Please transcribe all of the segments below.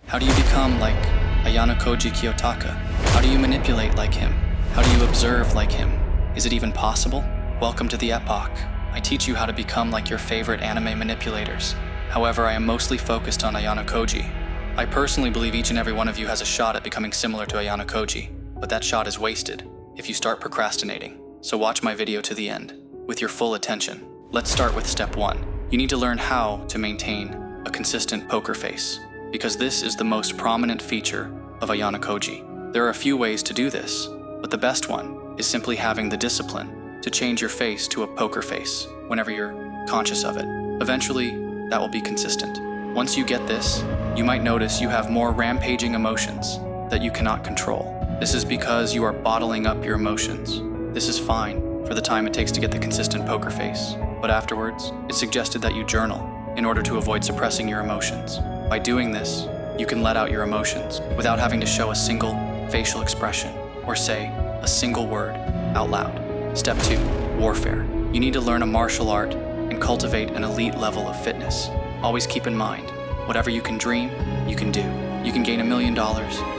How do you become like Ayanokoji Kiyotaka? How do you manipulate like him? How do you observe like him? Is it even possible? Welcome to the Epoch. I teach you how to become like your favorite anime manipulators. However, I am mostly focused on Ayanokoji. I personally believe each and every one of you has a shot at becoming similar to Ayanokoji, but that shot is wasted if you start procrastinating. So watch my video to the end with your full attention. Let's start with step 1. You need to learn how to maintain a consistent poker face, because this is the most prominent feature of Ayanokoji. There are a few ways to do this, but the best one is simply having the discipline to change your face to a poker face whenever you're conscious of it. Eventually, that will be consistent. Once you get this, you might notice you have more rampaging emotions that you cannot control. This is because you are bottling up your emotions. This is fine for the time it takes to get the consistent poker face, but afterwards, it's suggested that you journal in order to avoid suppressing your emotions. By doing this, you can let out your emotions without having to show a single facial expression or say a single word out loud. Step 2, warfare. You need to learn a martial art and cultivate an elite level of fitness. Always keep in mind, whatever you can dream, you can do. You can gain $1 million,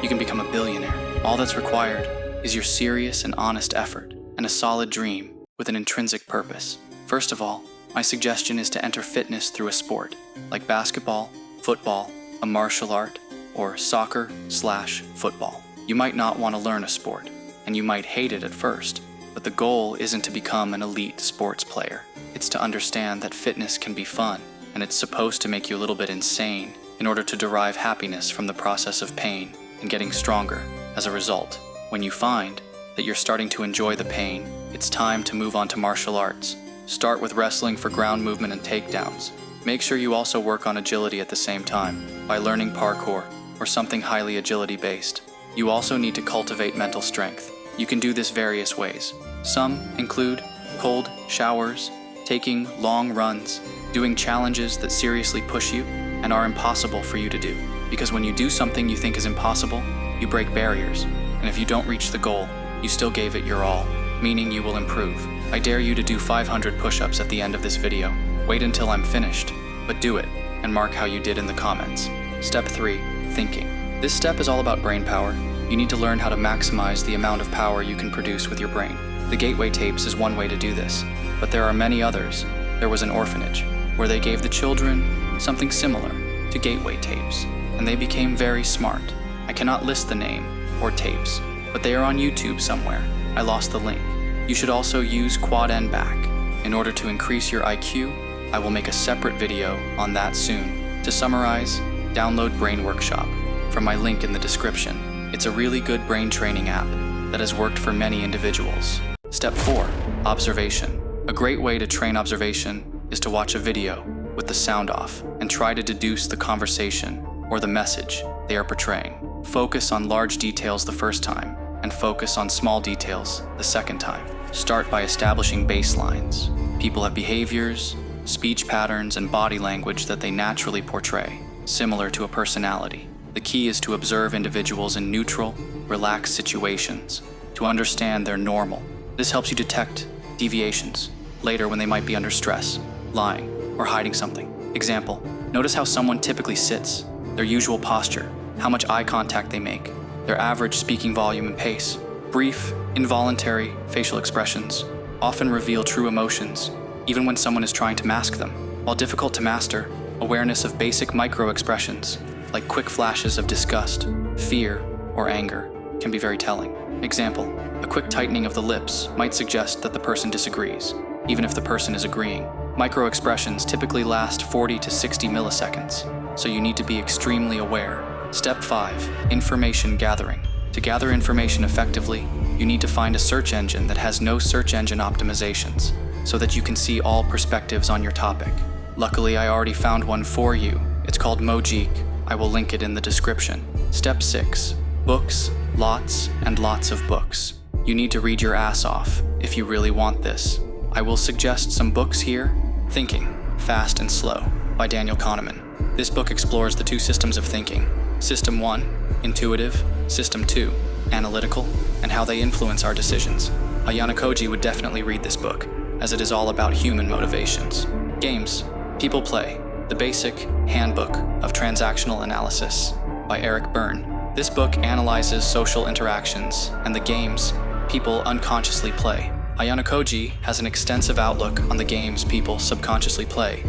you can become a billionaire. All that's required is your serious and honest effort and a solid dream with an intrinsic purpose. First of all, my suggestion is to enter fitness through a sport, like basketball, football, a martial art, or soccer/football. You might not want to learn a sport, and you might hate it at first, but the goal isn't to become an elite sports player. It's to understand that fitness can be fun, and it's supposed to make you a little bit insane in order to derive happiness from the process of pain and getting stronger as a result. When you find that you're starting to enjoy the pain, it's time to move on to martial arts. Start with wrestling for ground movement and takedowns. Make sure you also work on agility at the same time by learning parkour or something highly agility-based. You also need to cultivate mental strength. You can do this various ways. Some include cold showers, taking long runs, doing challenges that seriously push you and are impossible for you to do. Because when you do something you think is impossible, you break barriers, and if you don't reach the goal, you still gave it your all, meaning you will improve. I dare you to do 500 push-ups at the end of this video. Wait until I'm finished, but do it, and mark how you did in the comments. Step 3, thinking. This step is all about brain power. You need to learn how to maximize the amount of power you can produce with your brain. The gateway tapes is one way to do this, but there are many others. There was an orphanage, where they gave the children something similar to gateway tapes, and they became very smart. I cannot list the name or tapes, but they are on YouTube somewhere. I lost the link. You should also use quad N back. In order to increase your IQ, I will make a separate video on that soon. To summarize, download Brain Workshop from my link in the description. It's a really good brain training app that has worked for many individuals. Step 4, observation. A great way to train observation is to watch a video with the sound off and try to deduce the conversation or the message they are portraying. Focus on large details the first time and focus on small details the second time. Start by establishing baselines. People have behaviors, speech patterns, and body language that they naturally portray, similar to a personality. The key is to observe individuals in neutral, relaxed situations, to understand their normal. This helps you detect deviations later when they might be under stress, lying, or hiding something. Example, notice how someone typically sits, their usual posture, how much eye contact they make, their average speaking volume and pace. Brief, involuntary facial expressions often reveal true emotions, even when someone is trying to mask them. While difficult to master, awareness of basic micro-expressions, like quick flashes of disgust, fear, or anger, can be very telling. Example, a quick tightening of the lips might suggest that the person disagrees, even if the person is agreeing. Micro-expressions typically last 40 to 60 milliseconds, so you need to be extremely aware. Step 5, information gathering. To gather information effectively, you need to find a search engine that has no search engine optimizations, so that you can see all perspectives on your topic. Luckily, I already found one for you. It's called Mojik. I will link it in the description. Step 6, books, lots and lots of books. You need to read your ass off if you really want this. I will suggest some books here. Thinking, Fast and Slow by Daniel Kahneman. This book explores the 2 systems of thinking. System 1, intuitive, System 2, analytical, and how they influence our decisions. Ayanokoji would definitely read this book, as it is all about human motivations. Games, people play, the basic handbook of transactional analysis. by Eric Byrne. This book analyzes social interactions and the games people unconsciously play. Ayanokoji has an extensive outlook on the games people subconsciously play,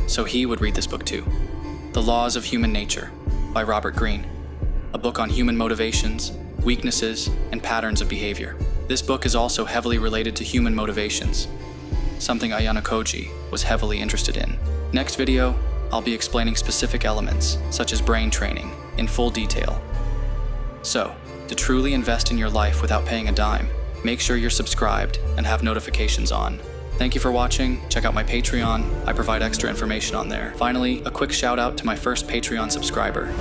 so he would read this book too. The Laws of Human Nature by Robert Greene, a book on human motivations, weaknesses, and patterns of behavior. This book is also heavily related to human motivations, something Ayanokoji was heavily interested in. Next video, I'll be explaining specific elements, such as brain training, in full detail. So, to truly invest in your life without paying a dime, make sure you're subscribed and have notifications on. Thank you for watching. Check out my Patreon. I provide extra information on there. Finally, a quick shout out to my first Patreon subscriber.